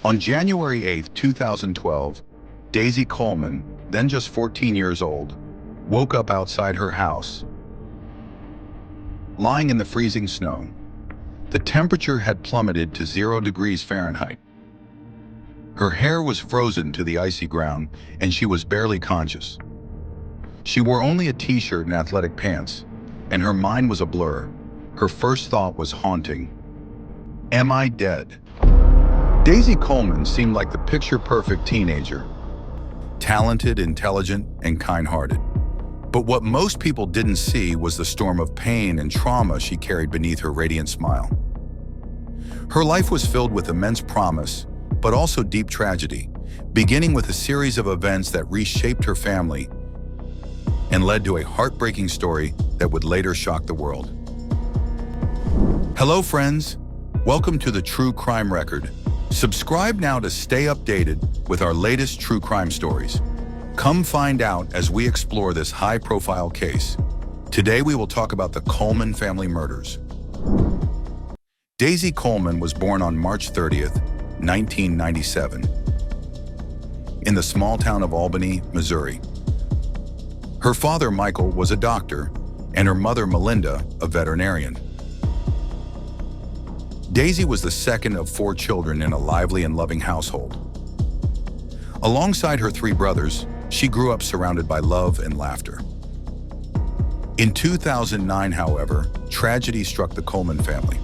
On January 8, 2012, Daisy Coleman, then just 14 years old, woke up outside her house, lying in the freezing snow. The temperature had plummeted to 0 degrees Fahrenheit. Her hair was frozen to the icy ground, and she was barely conscious. She wore only a t-shirt and athletic pants, and her mind was a blur. Her first thought was haunting. Am I dead? Daisy Coleman seemed like the picture-perfect teenager. Talented, intelligent, and kind-hearted. But what most people didn't see was the storm of pain and trauma she carried beneath her radiant smile. Her life was filled with immense promise, but also deep tragedy, beginning with a series of events that reshaped her family and led to a heartbreaking story that would later shock the world. Hello, friends. Welcome to the True Crime Record. Subscribe now to stay updated with our latest true crime stories. Come find out as we explore this high-profile case. Today we will talk about the Coleman family murders. Daisy Coleman was born on March 30th, 1997, in the small town of Albany, Missouri. Her father, Michael, was a doctor, and her mother, Melinda, a veterinarian. Daisy was the second of 4 children in a lively and loving household. Alongside her 3 brothers, she grew up surrounded by love and laughter. In 2009, however, tragedy struck the Coleman family.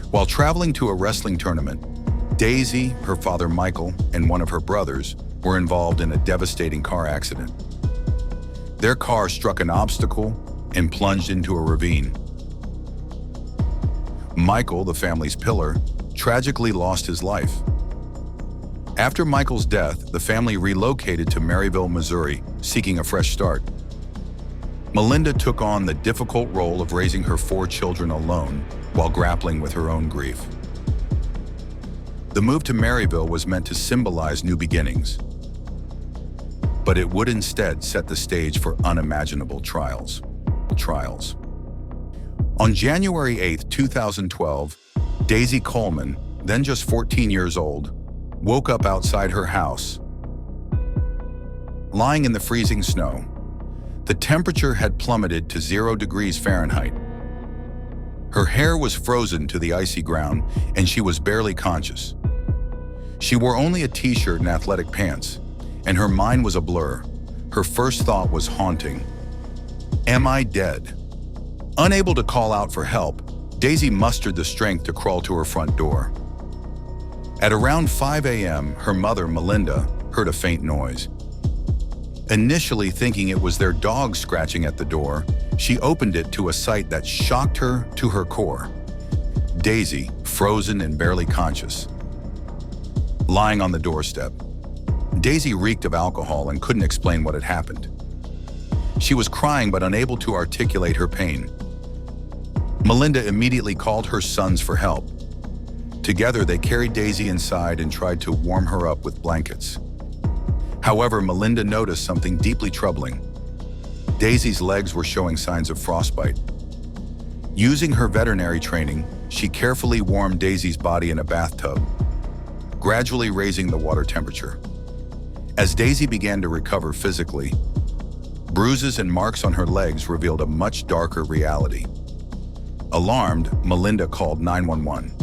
While traveling to a wrestling tournament, Daisy, her father Michael, and one of her brothers were involved in a devastating car accident. Their car struck an obstacle and plunged into a ravine. Michael, the family's pillar, tragically lost his life. After Michael's death, the family relocated to Maryville, Missouri, seeking a fresh start. Melinda took on the difficult role of raising her 4 children alone while grappling with her own grief. The move to Maryville was meant to symbolize new beginnings, but it would instead set the stage for unimaginable trials. On January 8, 2012, Daisy Coleman, then just 14 years old, woke up outside her house, lying in the freezing snow. The temperature had plummeted to 0 degrees Fahrenheit. Her hair was frozen to the icy ground, and she was barely conscious. She wore only a t-shirt and athletic pants, and her mind was a blur. Her first thought was haunting. Am I dead? Unable to call out for help, Daisy mustered the strength to crawl to her front door. At around 5 a.m., her mother, Melinda, heard a faint noise. Initially thinking it was their dog scratching at the door, she opened it to a sight that shocked her to her core. Daisy, frozen and barely conscious, lying on the doorstep. Daisy reeked of alcohol and couldn't explain what had happened. She was crying but unable to articulate her pain. Melinda immediately called her sons for help. Together, they carried Daisy inside and tried to warm her up with blankets. However, Melinda noticed something deeply troubling. Daisy's legs were showing signs of frostbite. Using her veterinary training, she carefully warmed Daisy's body in a bathtub, gradually raising the water temperature. As Daisy began to recover physically, bruises and marks on her legs revealed a much darker reality. Alarmed, Melinda called 911.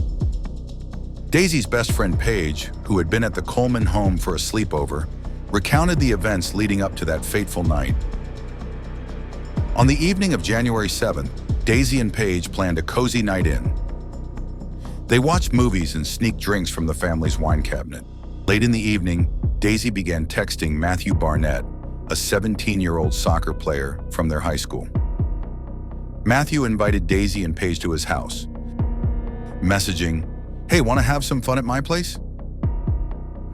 Daisy's best friend Paige, who had been at the Coleman home for a sleepover, recounted the events leading up to that fateful night. On the evening of January 7th, Daisy and Paige planned a cozy night in. They watched movies and sneaked drinks from the family's wine cabinet. Late in the evening, Daisy began texting Matthew Barnett, a 17-year-old soccer player from their high school. Matthew invited Daisy and Paige to his house, messaging, "Hey, want to have some fun at my place?"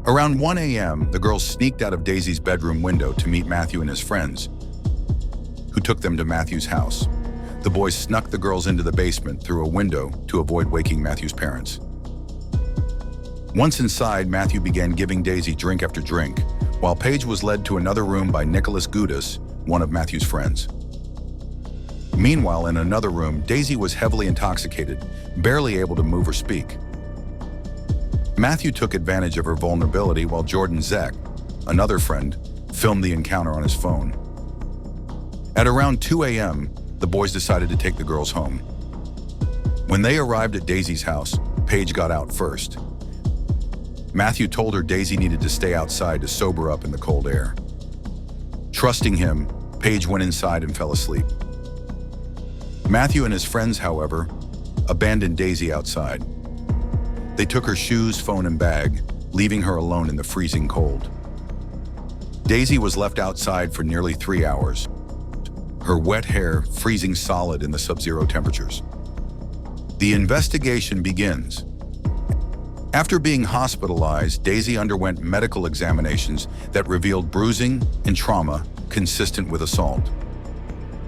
Around 1 a.m., the girls sneaked out of Daisy's bedroom window to meet Matthew and his friends, who took them to Matthew's house. The boys snuck the girls into the basement through a window to avoid waking Matthew's parents. Once inside, Matthew began giving Daisy drink after drink, while Paige was led to another room by Nicholas Gudis, one of Matthew's friends. Meanwhile, in another room, Daisy was heavily intoxicated, barely able to move or speak. Matthew took advantage of her vulnerability while Jordan Zek, another friend, filmed the encounter on his phone. At around 2 a.m., the boys decided to take the girls home. When they arrived at Daisy's house, Paige got out first. Matthew told her Daisy needed to stay outside to sober up in the cold air. Trusting him, Paige went inside and fell asleep. Matthew and his friends, however, abandoned Daisy outside. They took her shoes, phone, and bag, leaving her alone in the freezing cold. Daisy was left outside for nearly 3 hours, her wet hair freezing solid in the sub-zero temperatures. The investigation begins. After being hospitalized, Daisy underwent medical examinations that revealed bruising and trauma consistent with assault.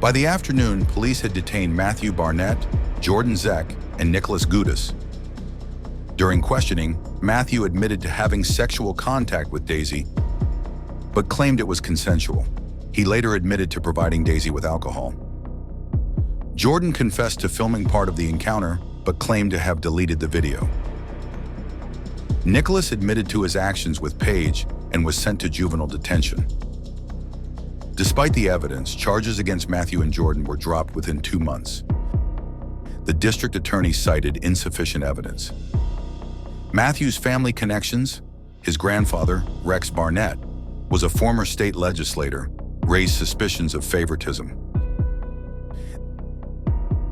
By the afternoon, police had detained Matthew Barnett, Jordan Zek, and Nicholas Gudis. During questioning, Matthew admitted to having sexual contact with Daisy, but claimed it was consensual. He later admitted to providing Daisy with alcohol. Jordan confessed to filming part of the encounter, but claimed to have deleted the video. Nicholas admitted to his actions with Paige and was sent to juvenile detention. Despite the evidence, charges against Matthew and Jordan were dropped within 2 months. The district attorney cited insufficient evidence. Matthew's family connections, his grandfather, Rex Barnett, was a former state legislator, raised suspicions of favoritism.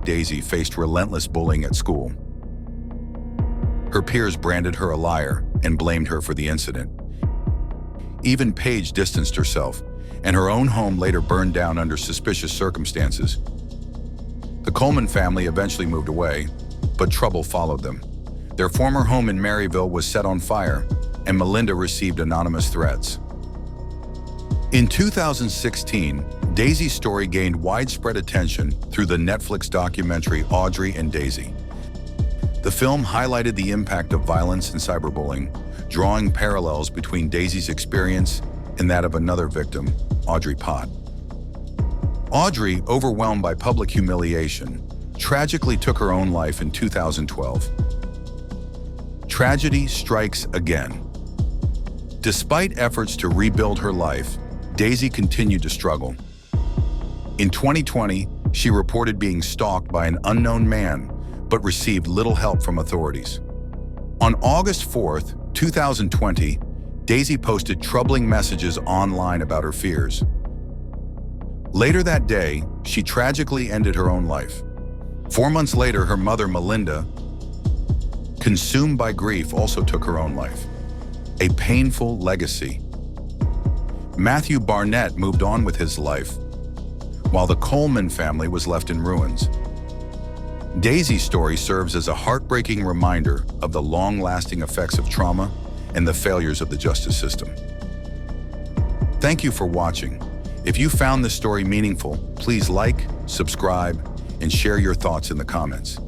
Daisy faced relentless bullying at school. Her peers branded her a liar and blamed her for the incident. Even Paige distanced herself, and her own home later burned down under suspicious circumstances. The Coleman family eventually moved away, but trouble followed them. Their former home in Maryville was set on fire, and Melinda received anonymous threats. In 2016, Daisy's story gained widespread attention through the Netflix documentary Audrey and Daisy. The film highlighted the impact of violence and cyberbullying, drawing parallels between Daisy's experience and that of another victim, Audrey Pott. Audrey, overwhelmed by public humiliation, tragically took her own life in 2012. Tragedy strikes again. Despite efforts to rebuild her life, Daisy continued to struggle. In 2020, she reported being stalked by an unknown man, but received little help from authorities. On August 4th, 2020, Daisy posted troubling messages online about her fears. Later that day, she tragically ended her own life. 4 months later, her mother, Melinda, consumed by grief, also took her own life. A painful legacy. Matthew Barnett moved on with his life, while the Coleman family was left in ruins. Daisy's story serves as a heartbreaking reminder of the long-lasting effects of trauma and the failures of the justice system. Thank you for watching. If you found this story meaningful, please like, subscribe, and share your thoughts in the comments.